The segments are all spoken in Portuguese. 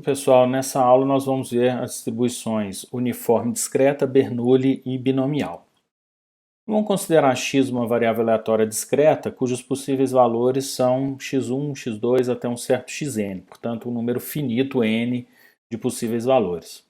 Pessoal, nessa aula nós vamos ver as distribuições uniforme discreta, Bernoulli e binomial. Vamos considerar x uma variável aleatória discreta, cujos possíveis valores são x1, x2 até um certo xn, portanto um número finito n de possíveis valores.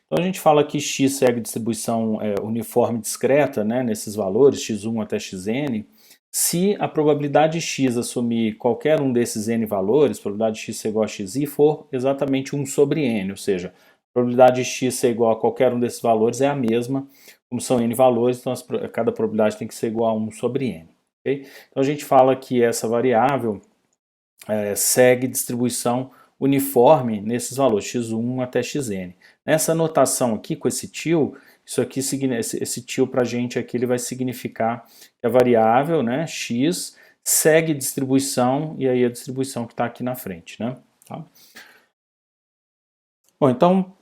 Então a gente fala que x segue distribuição uniforme discreta, né, nesses valores, x1 até xn, se a probabilidade de x assumir qualquer um desses n valores, probabilidade de x ser igual a xi, for exatamente 1 sobre n, ou seja, a probabilidade de x ser igual a qualquer um desses valores é a mesma, como são n valores, então cada probabilidade tem que ser igual a 1 sobre n. Okay? Então a gente fala que essa variável segue distribuição uniforme nesses valores, x1 até xn. Nessa notação aqui, com esse tio, isso aqui, esse tio para a gente aqui, ele vai significar que a variável, né, x, segue distribuição, e aí a distribuição que está aqui na frente, né? Tá? Bom, então,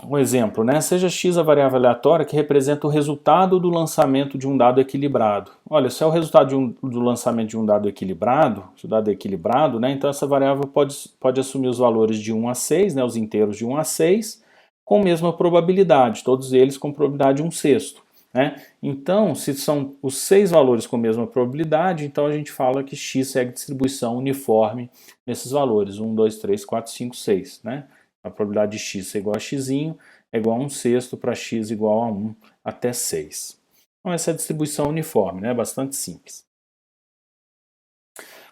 um exemplo, né? Seja x a variável aleatória que representa o resultado do lançamento de um dado equilibrado. Olha, se é o resultado do lançamento de um dado equilibrado, se o dado é equilibrado, né? Então essa variável pode assumir os valores de 1 a 6, né? Os inteiros de 1 a 6, com a mesma probabilidade, todos eles com probabilidade 1/6. Né? Então, se são os 6 valores com a mesma probabilidade, então a gente fala que x segue distribuição uniforme nesses valores, 1, 2, 3, 4, 5, 6. Né? A probabilidade de x ser igual a x é igual a 1/6 para x igual a 1 até 6. Então essa é a distribuição uniforme, né? Bastante simples.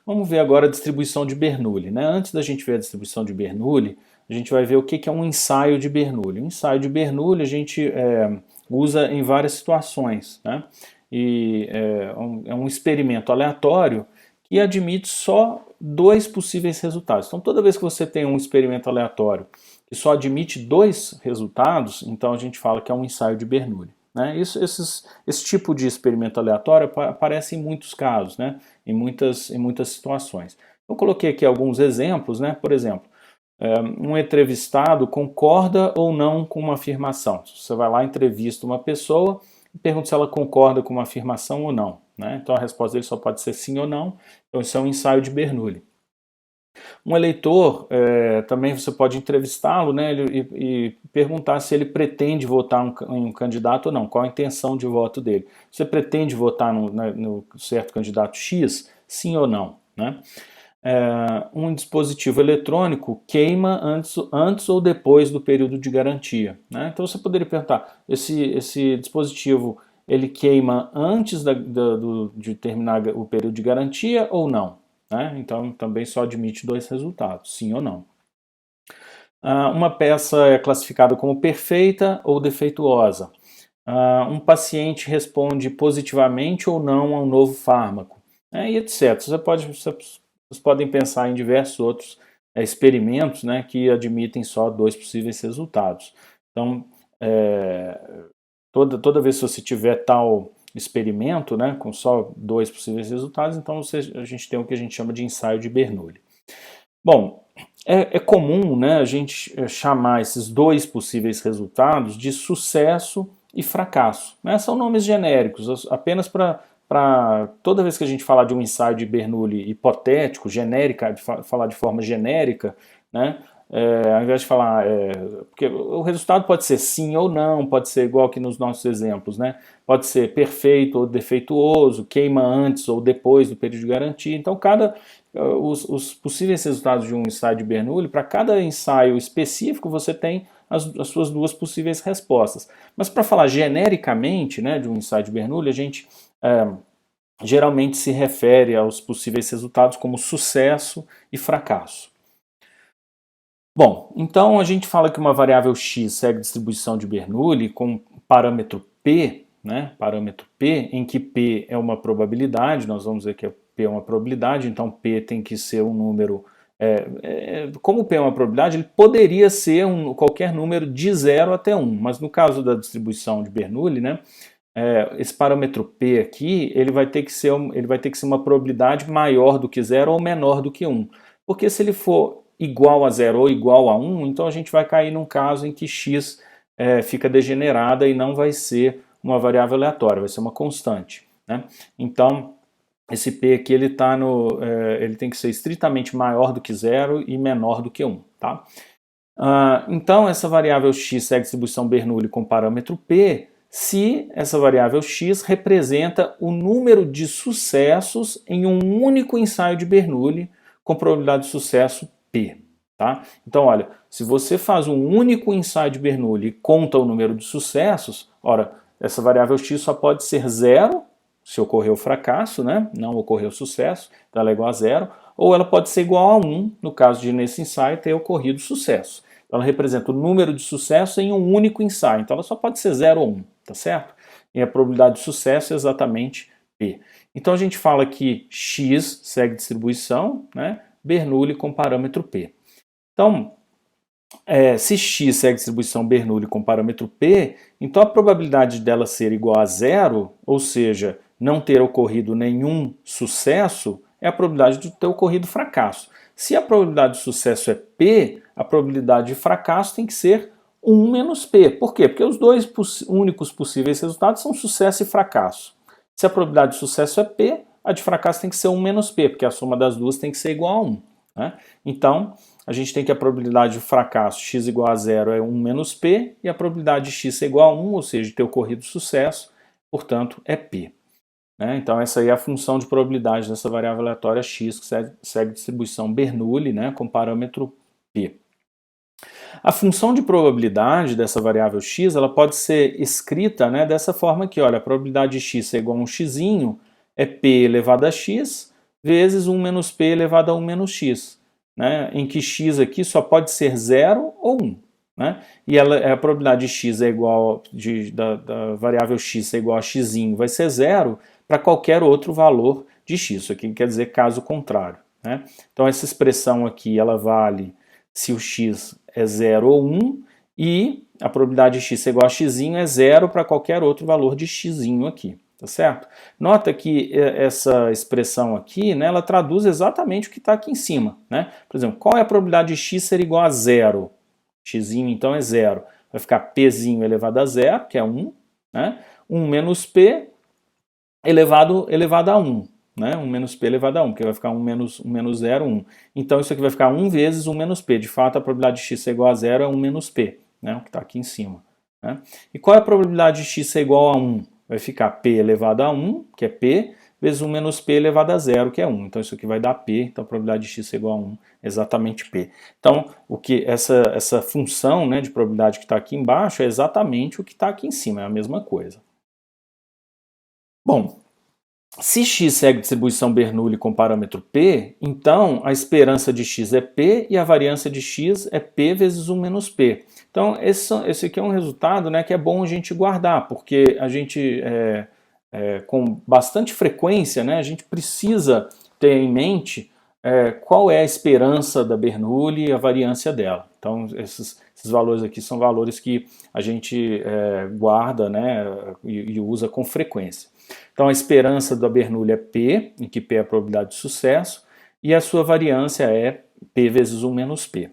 Vamos ver agora a distribuição de Bernoulli. Né? Antes da gente ver a distribuição de Bernoulli, a gente vai ver o que é um ensaio de Bernoulli. Um ensaio de Bernoulli a gente usa em várias situações. Né? E é um experimento aleatório que admite só 2 possíveis resultados. Então toda vez que você tem um experimento aleatório que só admite 2 resultados, então a gente fala que é um ensaio de Bernoulli. Né? Esse tipo de experimento aleatório aparece em muitos casos, né? em muitas situações. Eu coloquei aqui alguns exemplos, né? Por exemplo, um entrevistado concorda ou não com uma afirmação. Você vai lá, entrevista uma pessoa e pergunta se ela concorda com uma afirmação ou não. Né? Então a resposta dele só pode ser sim ou não. Então isso é um ensaio de Bernoulli. Um eleitor, também você pode entrevistá-lo, né, e perguntar se ele pretende votar em um candidato ou não, qual a intenção de voto dele. Você pretende votar no certo candidato X, sim ou não? Né? Um dispositivo eletrônico queima antes ou depois do período de garantia. Né? Então você poderia perguntar, esse dispositivo ele queima antes de terminar o período de garantia ou não? Né? Então também só admite 2 resultados, sim ou não. Uma peça é classificada como perfeita ou defeituosa. Um paciente responde positivamente ou não a um novo fármaco, né? E etc. Vocês podem pensar em diversos outros experimentos, né, que admitem só 2 possíveis resultados. Então, toda vez que você tiver tal experimento, né, com só 2 possíveis resultados, então a gente tem o que a gente chama de ensaio de Bernoulli. Bom, é comum, né, a gente chamar esses 2 possíveis resultados de sucesso e fracasso. Né? São nomes genéricos, apenas para toda vez que a gente falar de um ensaio de Bernoulli hipotético, genérica, falar de forma genérica, né, ao invés de falar, porque o resultado pode ser sim ou não, pode ser igual que nos nossos exemplos, né? Pode ser perfeito ou defeituoso, queima antes ou depois do período de garantia. Então, os possíveis resultados de um ensaio de Bernoulli, para cada ensaio específico, você tem as suas 2 possíveis respostas. Mas para falar genericamente, né, de um ensaio de Bernoulli, a gente geralmente se refere aos possíveis resultados como sucesso e fracasso. Bom, então a gente fala que uma variável x segue distribuição de Bernoulli com parâmetro p, né, parâmetro p, em que p é uma probabilidade, nós vamos ver que p é uma probabilidade, então p tem que ser um número, como p é uma probabilidade, ele poderia ser qualquer número de 0 até 1, mas no caso da distribuição de Bernoulli, né, esse parâmetro p aqui, ele vai ter que ser uma probabilidade maior do que 0 ou menor do que 1, porque se ele for igual a 0 ou igual a 1, então a gente vai cair num caso em que x fica degenerada e não vai ser uma variável aleatória, vai ser uma constante. Né? Então, esse p aqui ele tem que ser estritamente maior do que 0 e menor do que 1. Tá? Então, essa variável x segue a distribuição Bernoulli com parâmetro p se essa variável x representa o número de sucessos em um único ensaio de Bernoulli com probabilidade de sucesso p. Tá? Então, olha, se você faz um único ensaio de Bernoulli e conta o número de sucessos, ora, essa variável x só pode ser zero se ocorreu fracasso, né? Não ocorreu sucesso, então ela é igual a zero, ou ela pode ser igual a 1, no caso de nesse ensaio ter ocorrido sucesso. Então ela representa o número de sucesso em um único ensaio, então ela só pode ser 0 ou 1, tá certo? E a probabilidade de sucesso é exatamente P. Então a gente fala que X segue distribuição, né? Bernoulli com parâmetro P. Então, se x segue a distribuição Bernoulli com parâmetro p, então a probabilidade dela ser igual a zero, ou seja, não ter ocorrido nenhum sucesso, é a probabilidade de ter ocorrido fracasso. Se a probabilidade de sucesso é p, a probabilidade de fracasso tem que ser 1 menos p. Por quê? Porque os dois únicos possíveis resultados são sucesso e fracasso. Se a probabilidade de sucesso é p, a de fracasso tem que ser 1 menos p, porque a soma das duas tem que ser igual a 1. Né? Então, a gente tem que a probabilidade de fracasso x igual a zero é 1 menos p, e a probabilidade de x ser igual a 1, ou seja, de ter ocorrido sucesso, portanto, é p. Né? Então, essa aí é a função de probabilidade dessa variável aleatória x, que segue distribuição Bernoulli, né, com parâmetro p. A função de probabilidade dessa variável x, ela pode ser escrita, né, dessa forma aqui, olha, a probabilidade de x ser igual a um x é p elevado a x vezes 1 menos p elevado a 1 menos x, né, em que x aqui só pode ser 0 ou 1. Né, e a probabilidade de x é igual, da variável x é igual a x vai ser 0 para qualquer outro valor de x. Isso aqui quer dizer caso contrário. Né? Então essa expressão aqui ela vale se o x é 0 ou 1, e a probabilidade de x ser igual a x é 0 para qualquer outro valor de x aqui, tá certo? Nota que essa expressão aqui, né, ela traduz exatamente o que está aqui em cima, né? Por exemplo, qual é a probabilidade de x ser igual a 0? X então é 0. Vai ficar p elevado a 0, que é 1, né? 1 menos p elevado a 1. Né? 1 menos p elevado a 1, porque vai ficar 1 menos 0, 1. Então isso aqui vai ficar 1 vezes 1 menos p. De fato, a probabilidade de x ser igual a 0 é 1 menos p, né? O que está aqui em cima. Né? E qual é a probabilidade de x ser igual a 1? Vai ficar p elevado a 1, que é p, vezes 1 menos p elevado a 0, que é 1. Então isso aqui vai dar p, então a probabilidade de x ser igual a 1 é exatamente p. Então essa função, né, de probabilidade que está aqui embaixo é exatamente o que está aqui em cima, é a mesma coisa. Bom, se x segue distribuição Bernoulli com parâmetro p, então a esperança de x é p e a variância de x é p vezes 1 menos p. Então esse aqui é um resultado, né, que é bom a gente guardar, porque a gente, com bastante frequência, né, a gente precisa ter em mente qual é a esperança da Bernoulli e a variância dela. Então esses valores aqui são valores que a gente guarda, né, e usa com frequência. Então a esperança da Bernoulli é P, em que P é a probabilidade de sucesso, e a sua variância é P vezes 1 menos P.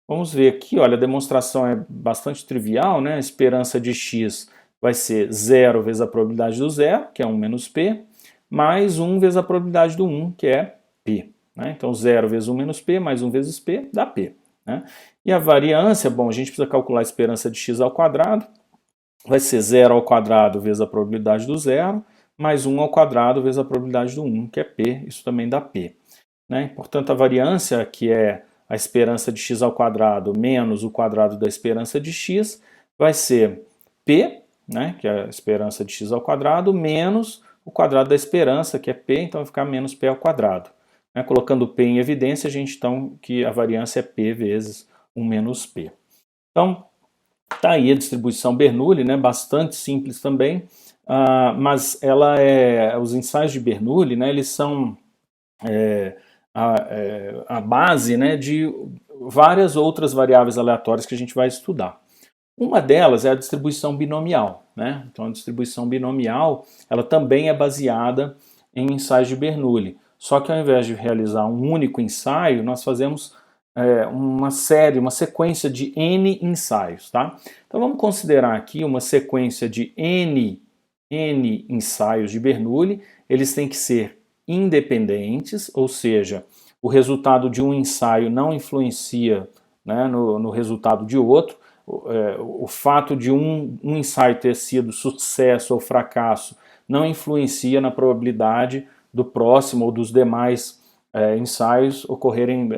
Vamos ver aqui, olha, a demonstração é bastante trivial, né? A esperança de x vai ser 0 vezes a probabilidade do 0, que é 1 menos P, mais 1 vezes a probabilidade do 1, que é P. Né? Então 0 vezes 1 menos P, mais 1 vezes P, dá P. Né? E a variância, bom, a gente precisa calcular a esperança de x ao quadrado, vai ser 0 ao quadrado vezes a probabilidade do 0, mais 1 ao quadrado vezes a probabilidade do 1, que é P, isso também dá P. Né? Portanto, a variância, que é a esperança de x ao quadrado menos o quadrado da esperança de x, vai ser P, né, que é a esperança de x ao quadrado, menos o quadrado da esperança, que é P, então vai ficar menos P ao quadrado. Né? Colocando P em evidência, a gente então que a variância é P vezes 1 menos P. Então, está aí a distribuição Bernoulli, né, bastante simples também, mas ela os ensaios de Bernoulli, né, eles são a base, né, de várias outras variáveis aleatórias que a gente vai estudar. Uma delas é a distribuição binomial. Né? Então a distribuição binomial ela também é baseada em ensaios de Bernoulli, só que ao invés de realizar um único ensaio, nós fazemos uma sequência de N ensaios. Tá? Então vamos considerar aqui uma sequência de N ensaios de Bernoulli, eles têm que ser independentes, ou seja, o resultado de um ensaio não influencia né, no resultado de outro. O fato de um ensaio ter sido sucesso ou fracasso não influencia na probabilidade do próximo ou dos demais ensaios ocorrerem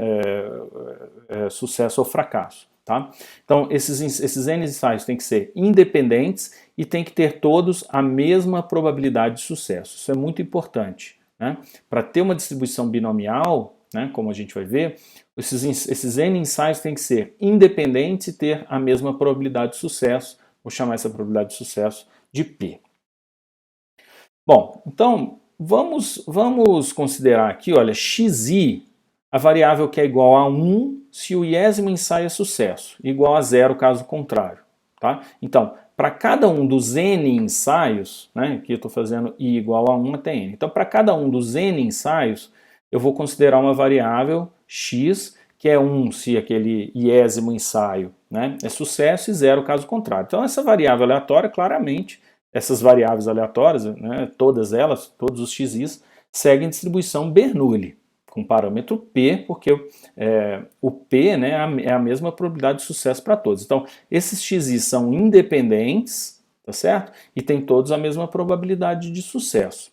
sucesso ou fracasso. Tá? Então, esses N ensaios têm que ser independentes e têm que ter todos a mesma probabilidade de sucesso. Isso é muito importante. Né? Para ter uma distribuição binomial, né, como a gente vai ver, esses N ensaios têm que ser independentes e ter a mesma probabilidade de sucesso. Vou chamar essa probabilidade de sucesso de P. Bom, então vamos considerar aqui, olha, xi, a variável que é igual a 1 se o iésimo ensaio é sucesso, igual a 0 caso contrário. Tá? Então, para cada um dos N ensaios, né, aqui eu estou fazendo I igual a 1 até N, então para cada um dos N ensaios, eu vou considerar uma variável x, que é 1 se aquele iésimo ensaio, né, é sucesso e 0 caso contrário. Então essa variável aleatória, claramente, essas variáveis aleatórias, né, todas elas, todos os xis, seguem distribuição Bernoulli, com parâmetro P, porque o P, né, é a mesma probabilidade de sucesso para todos. Então, esses xis são independentes, tá certo? E tem todos a mesma probabilidade de sucesso.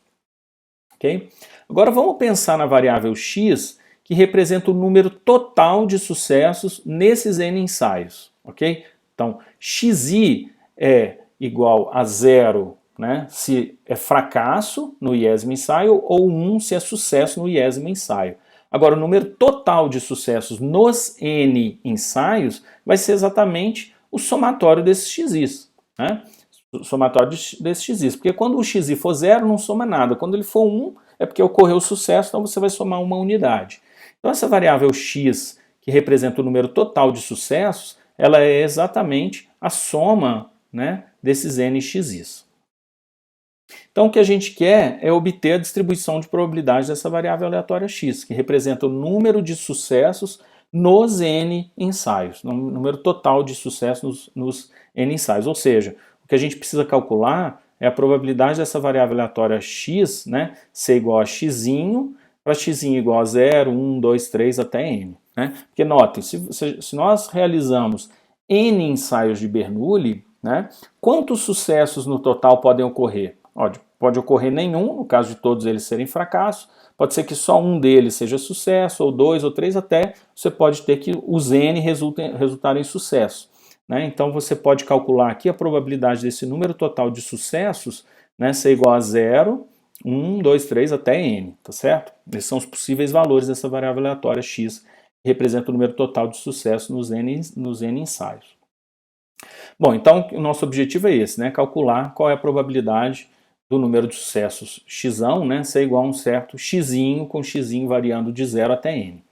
Ok? Agora vamos pensar na variável x, que representa o número total de sucessos nesses N ensaios. Ok? Então, xi é igual a 0, né, se é fracasso no iésimo ensaio, ou 1 se é sucesso no iésimo ensaio. Agora, o número total de sucessos nos N ensaios vai ser exatamente o somatório desses xis. Né? O somatório desses xis. Porque quando o xi for 0, não soma nada. Quando ele for 1, é porque ocorreu sucesso, então você vai somar uma unidade. Então, essa variável x, que representa o número total de sucessos, ela é exatamente a soma, né, desses N xis. Então o que a gente quer é obter a distribuição de probabilidade dessa variável aleatória x, que representa o número de sucessos nos N ensaios, o número total de sucessos nos N ensaios. Ou seja, o que a gente precisa calcular é a probabilidade dessa variável aleatória x, né, ser igual a x, para x igual a 0, 1, 2, 3 até n. Né? Porque notem, se nós realizamos N ensaios de Bernoulli, né, quantos sucessos no total podem ocorrer? Pode ocorrer nenhum, no caso de todos eles serem fracasso, pode ser que só um deles seja sucesso, ou 2 ou 3 até, você pode ter que os N resultarem em sucesso. Né? Então você pode calcular aqui a probabilidade desse número total de sucessos, né, ser igual a 0, 1, 2, 3 até N, tá certo? Esses são os possíveis valores dessa variável aleatória x, que representa o número total de sucesso nos N ensaios. Bom, então o nosso objetivo é esse, né? Calcular qual é a probabilidade do número de sucessos x, né, ser igual a um certo x, com x variando de 0 até n.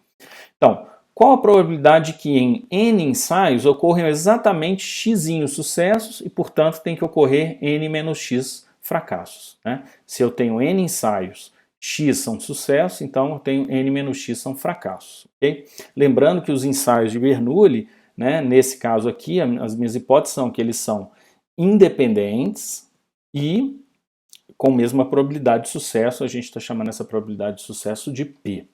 Então, qual a probabilidade que em n ensaios ocorram exatamente x sucessos e, portanto, tem que ocorrer n menos x fracassos? Né? Se eu tenho n ensaios, x são sucessos, então eu tenho n menos x são fracassos. Okay? Lembrando que os ensaios de Bernoulli, né, nesse caso aqui, as minhas hipóteses são que eles são independentes e com a mesma probabilidade de sucesso, a gente está chamando essa probabilidade de sucesso de P.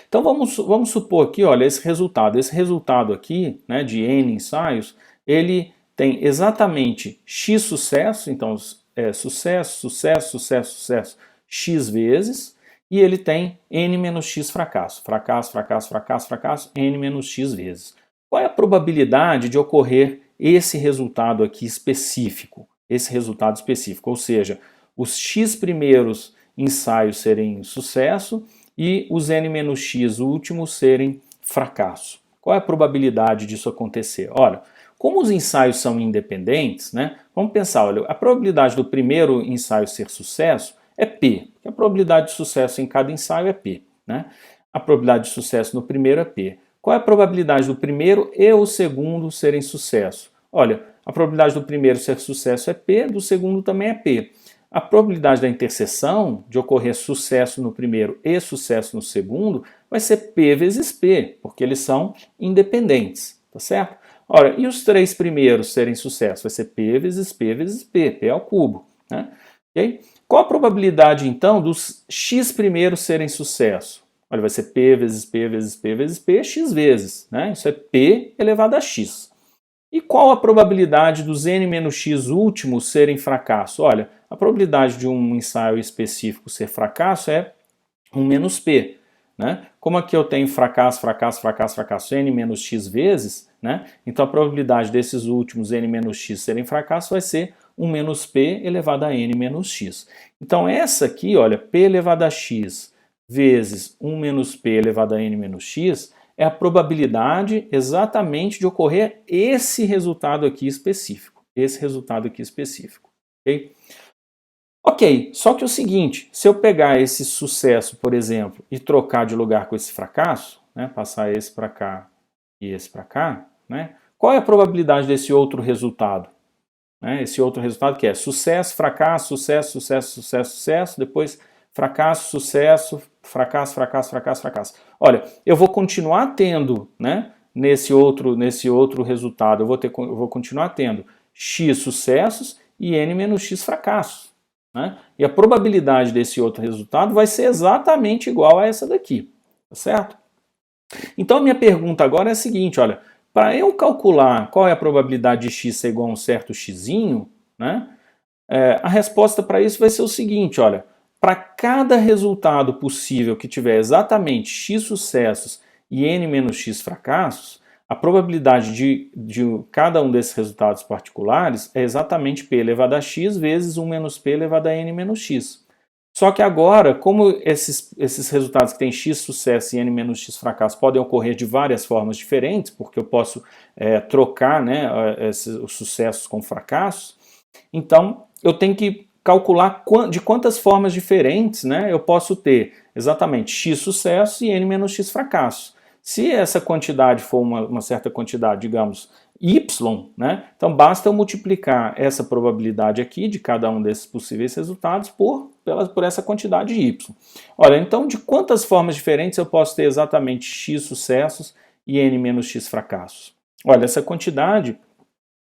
Então vamos supor aqui, olha, esse resultado aqui, né, de N ensaios, ele tem exatamente X sucesso, então sucesso, X vezes, e ele tem N menos X fracasso, N menos X vezes. Qual é a probabilidade de ocorrer esse resultado aqui específico? Ou seja, os X primeiros ensaios serem sucesso e os N menos X últimos serem fracasso. Qual é a probabilidade disso acontecer? Olha, como os ensaios são independentes, né, vamos pensar, olha, a probabilidade do primeiro ensaio ser sucesso é P, porque a probabilidade de sucesso em cada ensaio é P. Né? A probabilidade de sucesso no primeiro é P. Qual é a probabilidade do primeiro e o segundo serem sucesso? Olha, a probabilidade do primeiro ser sucesso é P, do segundo também é P. A probabilidade da interseção, de ocorrer sucesso no primeiro e sucesso no segundo, vai ser P vezes P, porque eles são independentes, tá certo? Ora, e os três primeiros serem sucesso? Vai ser P vezes P vezes P, P ao cubo. Né? Okay? Qual a probabilidade, então, dos X primeiros serem sucesso? Olha, vai ser P vezes P vezes P vezes P, X vezes, né? Isso é P elevado a X. E qual a probabilidade dos N menos X últimos serem fracasso? Olha, a probabilidade de um ensaio específico ser fracasso é 1 menos P. Né? Como aqui eu tenho fracasso, fracasso, fracasso, fracasso, N menos X vezes, né? Então a probabilidade desses últimos N menos X serem fracasso vai ser 1 menos P elevado a N menos X. Então essa aqui, olha, P elevado a X vezes 1 menos P elevado a N menos X é a probabilidade exatamente de ocorrer esse resultado aqui específico. Esse resultado aqui específico. Ok? Ok, só que é o seguinte, se eu pegar esse sucesso, por exemplo, e trocar de lugar com esse fracasso, né, passar esse para cá e esse para cá, né, qual é a probabilidade desse outro resultado? Né, esse outro resultado que é sucesso, fracasso, sucesso, sucesso, sucesso, sucesso, depois fracasso, sucesso, fracasso, fracasso, fracasso, fracasso. Olha, eu vou continuar tendo, né, nesse outro resultado, eu vou continuar tendo x sucessos e n menos x fracassos. Né? E a probabilidade desse outro resultado vai ser exatamente igual a essa daqui, tá certo? Então a minha pergunta agora é a seguinte, olha, para eu calcular qual é a probabilidade de x ser igual a um certo xzinho, né, a resposta para isso vai ser o seguinte, olha, para cada resultado possível que tiver exatamente x sucessos e n menos x fracassos, a probabilidade de cada um desses resultados particulares é exatamente p elevado a x vezes 1 menos p elevado a n menos x. Só que agora, como esses resultados que têm x sucesso e n menos x fracasso podem ocorrer de várias formas diferentes, porque eu posso trocar, né, os sucessos com fracassos, então eu tenho que calcular de quantas formas diferentes, né, eu posso ter exatamente x sucesso e n menos x fracasso. Se essa quantidade for uma certa quantidade, digamos, y, né, então basta eu multiplicar essa probabilidade aqui de cada um desses possíveis resultados por essa quantidade y. Olha, então de quantas formas diferentes eu posso ter exatamente x sucessos e n menos x fracassos? Olha, essa quantidade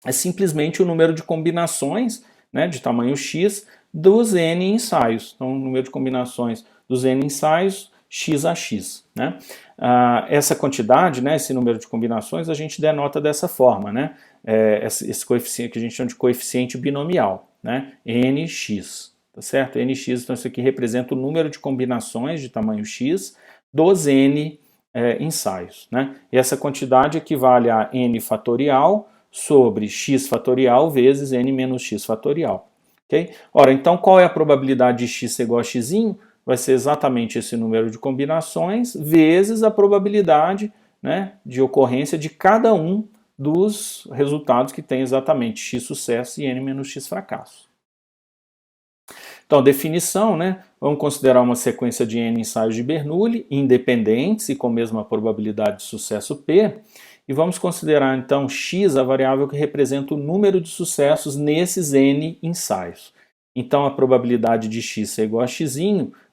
é simplesmente o número de combinações, né, de tamanho x dos n ensaios. Então, o número de combinações dos n ensaios, x a x. Né? Essa quantidade, né, esse número de combinações, a gente denota dessa forma, né? Esse coeficiente que a gente chama de coeficiente binomial, né? nx, tá certo? nx, então isso aqui representa o número de combinações de tamanho x dos n ensaios, né? E essa quantidade equivale a n fatorial sobre x fatorial vezes n menos x fatorial. Okay? Ora, então qual é a probabilidade de x ser igual a x? Vai ser exatamente esse número de combinações vezes a probabilidade, né, de ocorrência de cada um dos resultados que tem exatamente x sucesso e n menos x fracasso. Então, a definição, né, vamos considerar uma sequência de n ensaios de Bernoulli, independentes e com a mesma probabilidade de sucesso P, e vamos considerar então x a variável que representa o número de sucessos nesses n ensaios. Então, a probabilidade de x ser igual a x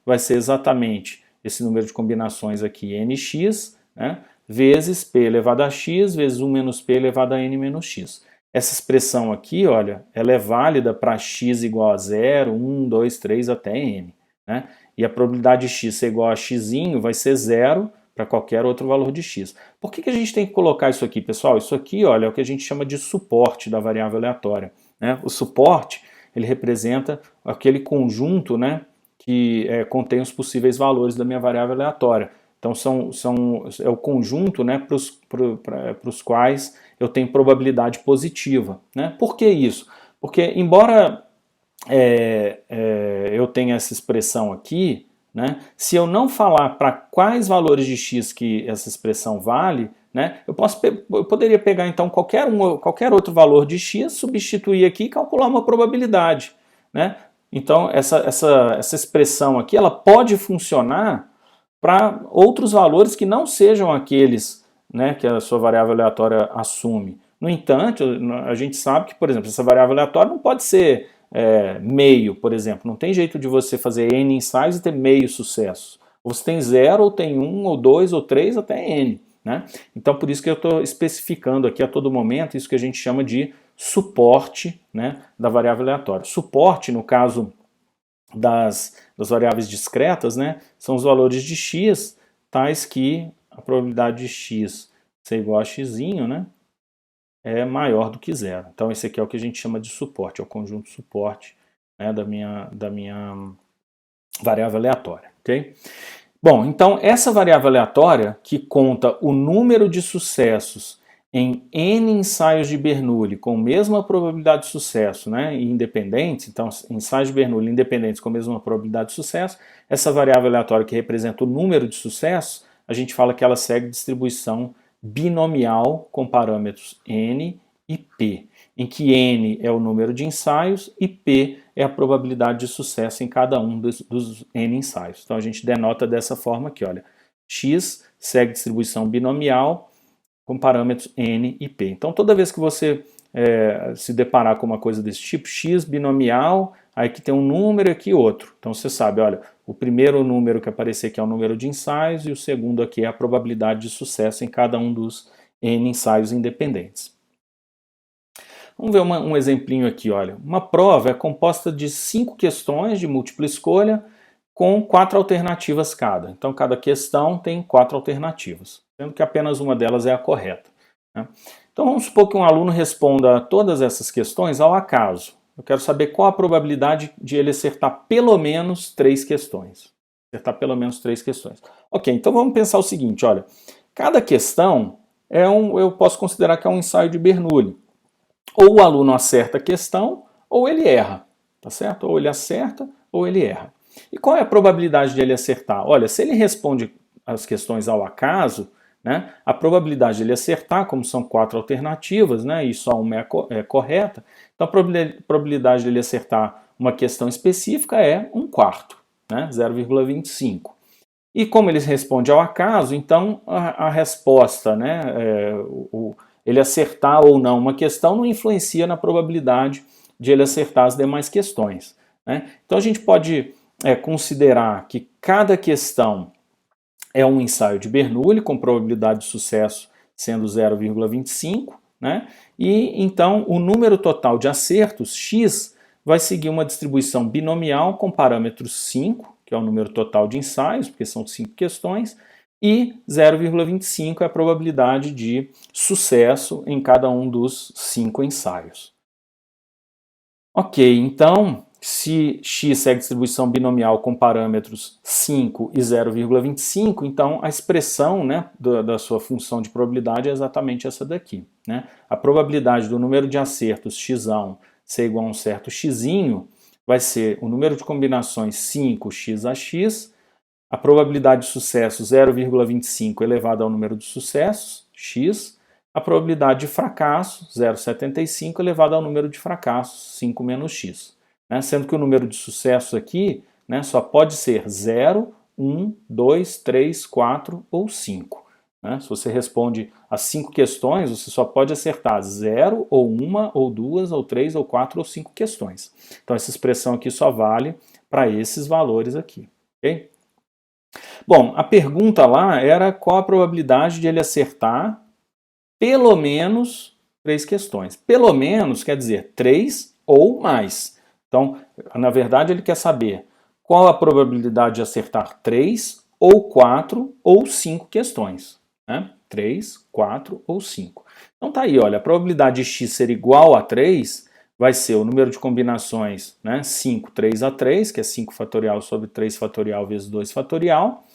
vai ser exatamente esse número de combinações aqui, nx, né, vezes p elevado a x, vezes 1 menos p elevado a n menos x. Essa expressão aqui, olha, ela é válida para x igual a 0, 1, 2, 3 até n. Né? E a probabilidade de x ser igual a x vai ser 0 para qualquer outro valor de x. Por que a gente tem que colocar isso aqui, pessoal? Isso aqui, olha, é o que a gente chama de suporte da variável aleatória. Né? O suporte, ele representa aquele conjunto, né, que contém os possíveis valores da minha variável aleatória. Então é o conjunto, né, para os quais eu tenho probabilidade positiva. Né? Por que isso? Porque embora eu tenha essa expressão aqui, né, se eu não falar para quais valores de x que essa expressão vale, né, eu poderia pegar então qualquer outro valor de x, substituir aqui e calcular uma probabilidade. Né? Então essa expressão aqui ela pode funcionar para outros valores que não sejam aqueles, né, que a sua variável aleatória assume. No entanto, a gente sabe que, por exemplo, essa variável aleatória não pode ser meio, por exemplo. Não tem jeito de você fazer n ensaios e ter meio sucesso. Ou você tem 0, ou tem 1, ou 2, ou 3, até n. Né? Então, por isso que eu estou especificando aqui a todo momento isso que a gente chama de suporte, né, da variável aleatória. Suporte, no caso das variáveis discretas, né, são os valores de x tais que a probabilidade de x ser igual a x, né, é maior do que zero. Então esse aqui é o que a gente chama de suporte, é o conjunto suporte, né, da minha variável aleatória, ok? Bom, então essa variável aleatória que conta o número de sucessos em n ensaios de Bernoulli com mesma probabilidade de sucesso, né, e independentes, então ensaios de Bernoulli independentes com mesma probabilidade de sucesso, essa variável aleatória que representa o número de sucessos, a gente fala que ela segue distribuição binomial com parâmetros n e p, em que n é o número de ensaios e p é a probabilidade de sucesso em cada um dos n ensaios. Então a gente denota dessa forma aqui, olha, x segue distribuição binomial com parâmetros n e p. Então toda vez que você se deparar com uma coisa desse tipo, x binomial, aí que tem um número e aqui outro. Então você sabe, olha, o primeiro número que aparecer aqui é o número de ensaios e o segundo aqui é a probabilidade de sucesso em cada um dos n ensaios independentes. Vamos ver um exemplinho aqui, olha. Uma prova é composta de 5 questões de múltipla escolha com 4 alternativas cada. Então, cada questão tem 4 alternativas, sendo que apenas uma delas é a correta, né? Então, vamos supor que um aluno responda a todas essas questões ao acaso. Eu quero saber qual a probabilidade de ele acertar pelo menos 3 questões. Acertar pelo menos 3 questões. Ok, então vamos pensar o seguinte, olha. Cada questão eu posso considerar que é um ensaio de Bernoulli. Ou o aluno acerta a questão, ou ele erra, tá certo? Ou ele acerta, ou ele erra. E qual é a probabilidade de ele acertar? Olha, se ele responde as questões ao acaso, né, a probabilidade de ele acertar, como são 4 alternativas, né, e só uma é correta, então a probabilidade de ele acertar uma questão específica é 1/4, né, 0,25. E como ele responde ao acaso, então a resposta, né, ele acertar ou não uma questão não influencia na probabilidade de ele acertar as demais questões, né? Então a gente pode considerar que cada questão é um ensaio de Bernoulli com probabilidade de sucesso sendo 0,25, né? E então o número total de acertos, x, vai seguir uma distribuição binomial com parâmetros 5, que é o número total de ensaios, porque são 5 questões, e 0,25 é a probabilidade de sucesso em cada um dos 5 ensaios. Ok, então, se x segue distribuição binomial com parâmetros 5 e 0,25, então a expressão, né, da sua função de probabilidade é exatamente essa daqui, né? A probabilidade do número de acertos x ser igual a um certo x vai ser o número de combinações 5x a x, a probabilidade de sucesso 0,25 elevado ao número de sucessos, x, a probabilidade de fracasso 0,75 elevado ao número de fracassos, 5 menos x. Né? Sendo que o número de sucessos aqui, né, só pode ser 0, 1, 2, 3, 4 ou 5. Né? Se você responde as 5 questões, você só pode acertar 0, ou 1, ou 2, ou 3, ou 4, ou 5 questões. Então essa expressão aqui só vale para esses valores aqui. Ok? Bom, a pergunta lá era qual a probabilidade de ele acertar pelo menos 3 questões. Pelo menos quer dizer 3 ou mais. Então, na verdade, ele quer saber qual a probabilidade de acertar 3 ou 4 ou 5 questões. Né? 3, 4 ou 5. Então tá aí, olha, a probabilidade de x ser igual a 3 vai ser o número de combinações, né, 5, 3 a 3, que é 5 fatorial sobre 3 fatorial vezes 2 fatorial.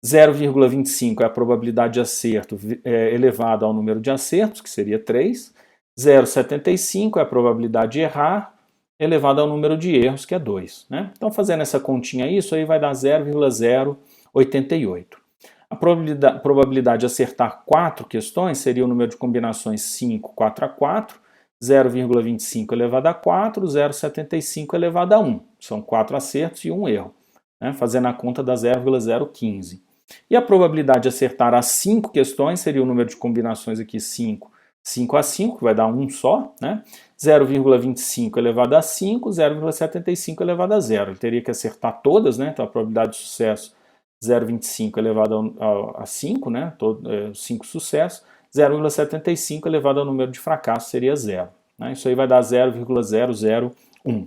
0,25 é a probabilidade de acerto elevada ao número de acertos, que seria 3. 0,75 é a probabilidade de errar elevada ao número de erros, que é 2. Né? Então, fazendo essa continha aí, isso aí vai dar 0,088. A probabilidade de acertar 4 questões seria o número de combinações 5, 4 a 4, 0,25 elevado a 4, 0,75 elevado a 1. São 4 acertos e 1 erro, né? Fazendo a conta dá 0,015. E a probabilidade de acertar as 5 questões seria o número de combinações aqui 5, 5 a 5, que vai dar 1 só, né? 0,25 elevado a 5, 0,75 elevado a 0. Ele teria que acertar todas, né? Então a probabilidade de sucesso 0,25 elevado a 5, né? 5 sucessos. 0,75 elevado ao número de fracassos seria 0. Né? Isso aí vai dar 0,001.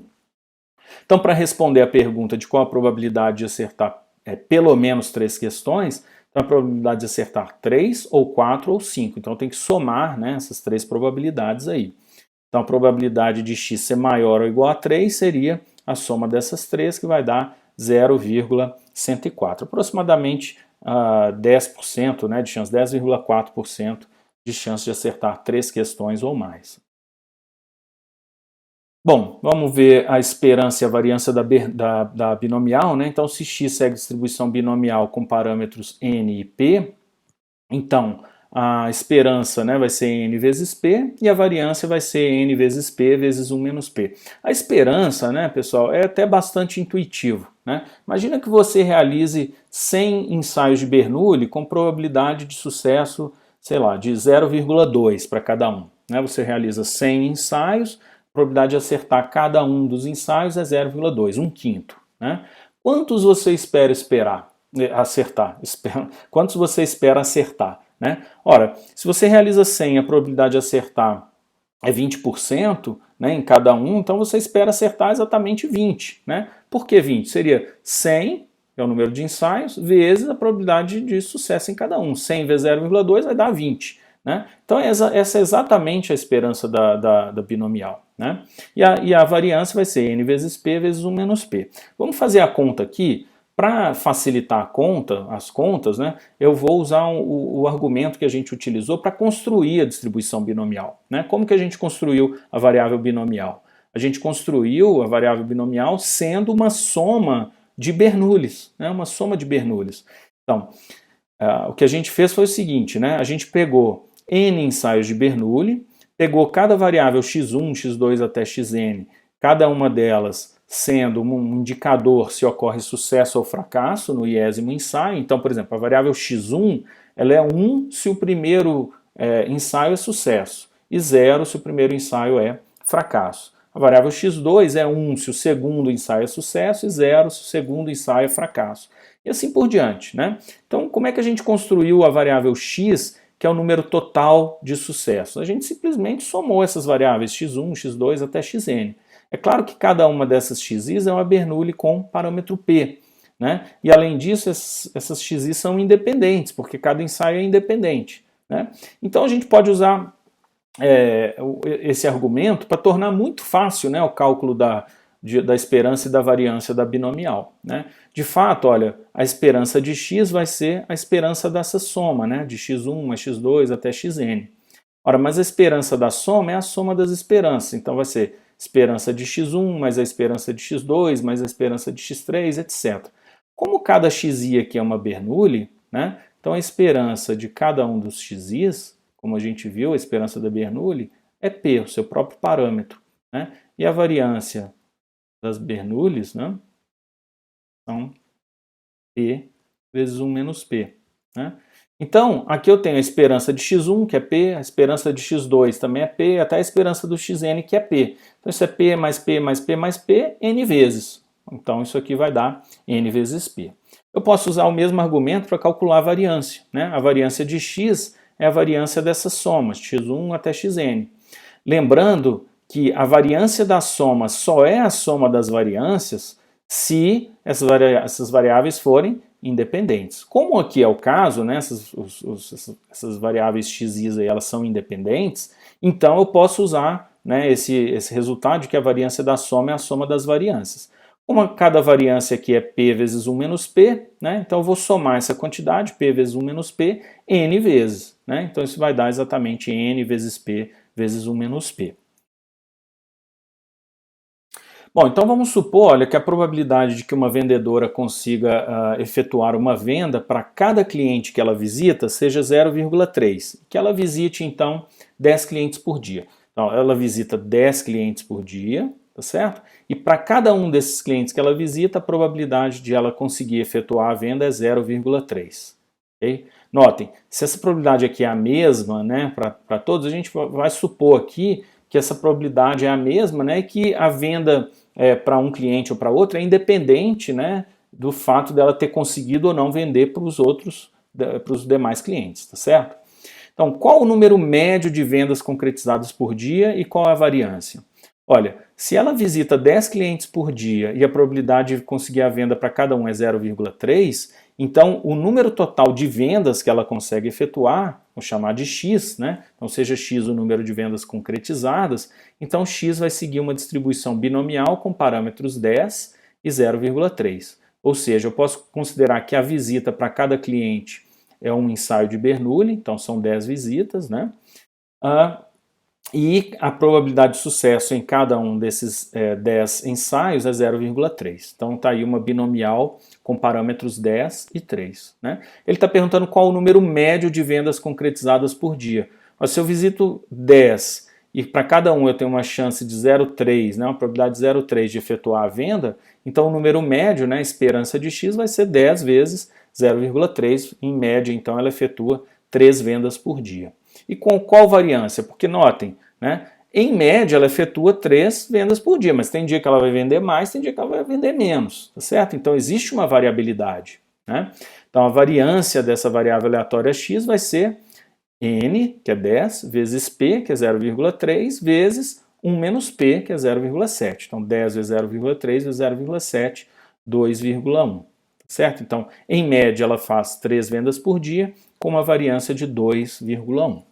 Então, para responder a pergunta de qual a probabilidade de acertar pelo menos 3 questões, Então a probabilidade de acertar 3 ou 4 ou 5. Então tem que somar, né, essas três probabilidades aí. Então a probabilidade de x ser maior ou igual a 3 seria a soma dessas três, que vai dar 0,104. Aproximadamente 10%, né, de chance, 10,4% de chance de acertar três questões ou mais. Bom, vamos ver a esperança e a variância da binomial, né? Então, se x segue distribuição binomial com parâmetros n e p, então a esperança, né, vai ser n vezes p e a variância vai ser n vezes p vezes 1 menos p. A esperança, né, pessoal, é até bastante intuitivo, né? Imagina que você realize 100 ensaios de Bernoulli com probabilidade de sucesso, sei lá, de 0,2 para cada um, né? Você realiza 100 ensaios, a probabilidade de acertar cada um dos ensaios é 0,2, um quinto, né? Quantos você espera acertar? Quantos você espera acertar? Né? Ora, se você realiza 100, a probabilidade de acertar é 20%, né, em cada um, então você espera acertar exatamente 20. Né? Por que 20? Seria 100, que é o número de ensaios, vezes a probabilidade de sucesso em cada um. 100 vezes 0,2 vai dar 20. Né? Então essa é exatamente a esperança da binomial. Né? E a variância vai ser n vezes p vezes 1 menos p. Vamos fazer a conta aqui. Para facilitar as contas, né, eu vou usar o argumento que a gente utilizou para construir a distribuição binomial. Né? Como que a gente construiu a variável binomial? A gente construiu a variável binomial sendo uma soma de Bernoullis, né? Uma soma de Bernoullis. Então, o que a gente fez foi o seguinte, né? A gente pegou n ensaios de Bernoulli, pegou cada variável x1, x2 até xn, cada uma delas sendo um indicador se ocorre sucesso ou fracasso no 10º ensaio. Então, por exemplo, a variável x1 ela é 1 se o primeiro ensaio é sucesso e 0 se o primeiro ensaio é fracasso. A variável x2 é 1 se o segundo ensaio é sucesso e 0 se o segundo ensaio é fracasso. E assim por diante. Né? Então, como é que a gente construiu a variável x, que é o número total de sucesso? A gente simplesmente somou essas variáveis x1, x2 até xn. É claro que cada uma dessas xis é uma Bernoulli com parâmetro p. Né? E além disso, essas xis são independentes, porque cada ensaio é independente. Né? Então a gente pode usar esse argumento para tornar muito fácil, né, o cálculo da esperança e da variância da binomial. Né? De fato, olha, a esperança de x vai ser a esperança dessa soma, né, de x1 mais x2 até xn. Ora, mas a esperança da soma é a soma das esperanças, então vai ser esperança de x1 mais a esperança de x2 mais a esperança de x3, etc. Como cada xi aqui é uma Bernoulli, né, então a esperança de cada um dos xis, como a gente viu, a esperança da Bernoulli, é p, o seu próprio parâmetro. Né, e a variância das Bernoullis, né, são p vezes 1 menos p. Né? Então, aqui eu tenho a esperança de x1, que é p, a esperança de x2 também é p, até a esperança do xn, que é p. Então, isso é p mais p mais p mais p, n vezes. Então, isso aqui vai dar n vezes p. Eu posso usar o mesmo argumento para calcular a variância. Né? A variância de x é a variância dessas somas, x1 até xn. Lembrando que a variância da soma só é a soma das variâncias se essas variáveis forem independentes. Como aqui é o caso, né, essas variáveis xis aí, elas são independentes, então eu posso usar, né, esse resultado de que a variância da soma é a soma das variâncias. Como cada variância aqui é p vezes 1 menos p, né, então eu vou somar essa quantidade, p vezes 1 menos p, n vezes. Né, então isso vai dar exatamente n vezes p vezes 1 menos p. Bom, então vamos supor, olha, que a probabilidade de que uma vendedora consiga efetuar uma venda para cada cliente que ela visita seja 0,3. Que ela visite, então, 10 clientes por dia. Então, ela visita 10 clientes por dia, tá certo? E para cada um desses clientes que ela visita, a probabilidade de ela conseguir efetuar a venda é 0,3. Okay? Notem, se essa probabilidade aqui é a mesma, né, para todos, a gente vai supor aqui que essa probabilidade é a mesma, né, e que a venda para um cliente ou para outro é independente, né, do fato dela ter conseguido ou não vender para os demais clientes, tá certo? Então, qual o número médio de vendas concretizadas por dia e qual a variância? Olha, se ela visita 10 clientes por dia e a probabilidade de conseguir a venda para cada um é 0,3, então o número total de vendas que ela consegue efetuar, vou chamar de X, né? Então seja X o número de vendas concretizadas, então X vai seguir uma distribuição binomial com parâmetros 10 e 0,3. Ou seja, eu posso considerar que a visita para cada cliente é um ensaio de Bernoulli, então são 10 visitas, né? E a probabilidade de sucesso em cada um desses 10 ensaios é 0,3. Então está aí uma binomial com parâmetros 10 e 3. Né? Ele está perguntando qual o número médio de vendas concretizadas por dia. Mas se eu visito 10 e para cada um eu tenho uma chance de 0,3, né, uma probabilidade de 0,3 de efetuar a venda, então o número médio, né, a esperança de X, vai ser 10 vezes 0,3. Em média, então, ela efetua 3 vendas por dia. E com qual variância? Porque notem, né, em média ela efetua 3 vendas por dia, mas tem dia que ela vai vender mais, tem dia que ela vai vender menos, tá certo? Então existe uma variabilidade. Né? Então a variância dessa variável aleatória x vai ser n, que é 10, vezes p, que é 0,3, vezes 1 menos p, que é 0,7. Então 10 vezes 0,3 vezes 0,7, 2,1. Certo? Então, em média, ela faz 3 vendas por dia, com uma variância de 2,1.